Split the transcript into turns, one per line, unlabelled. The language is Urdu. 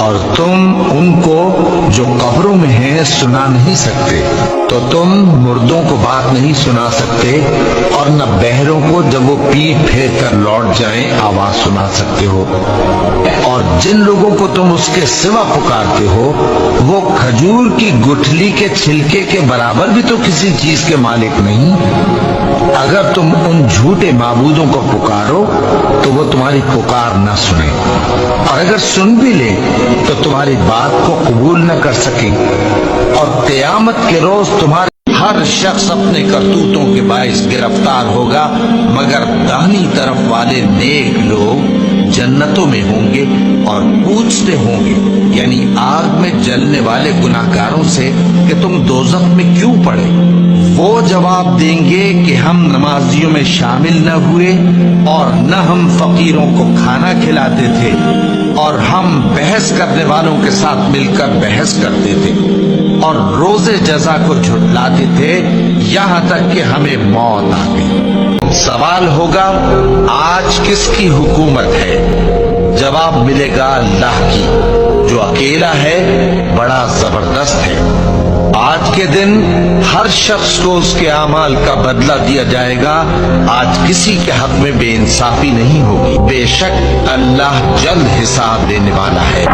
اور تم ان کو جو قبروں میں ہیں سنا نہیں سکتے، تو تم مردوں کو بات نہیں سنا سکتے، اور نہ بہروں کو جب وہ پیٹ پھیر کر لوٹ جائیں آواز سنا سکتے ہو۔ اور جن لوگوں کو تم اس کے سوا پکارتے ہو وہ کھجور کی گٹھلی کے چھلکے کے برابر بھی تو کسی چیز کے مالک نہیں۔ اگر تم ان جھوٹے معبودوں کو پکارو تو وہ تمہاری پکار نہ سنیں، اور اگر سن بھی لے تو تمہاری بات کو قبول نہ کر سکیں، اور قیامت کے روز تمہارے ہر شخص اپنے کرتوتوں کے باعث گرفتار ہوگا، مگر داہنی طرف والے نیک لوگ جنتوں میں ہوں گے اور پوچھتے ہوں گے، یعنی آگ میں جلنے والے گناہگاروں سے کہ تم دوزخ میں کیوں پڑے؟ وہ جواب دیں گے کہ ہم نمازیوں میں شامل نہ ہوئے، اور نہ ہم فقیروں کو کھانا کھلاتے تھے، اور ہم بحث کرنے والوں کے ساتھ مل کر بحث کرتے تھے، اور روز جزا کو جھٹلاتے تھے، یہاں تک کہ ہمیں موت آ گئی۔ سوال ہوگا آج کس کی حکومت ہے؟ جواب ملے گا اللہ کی، جو اکیلا ہے، بڑا زبردست ہے۔ آج کے دن ہر شخص کو اس کے اعمال کا بدلہ دیا جائے گا۔ آج کسی کے حق میں بے انصافی نہیں ہوگی، بے شک اللہ جلد حساب لینے والا ہے۔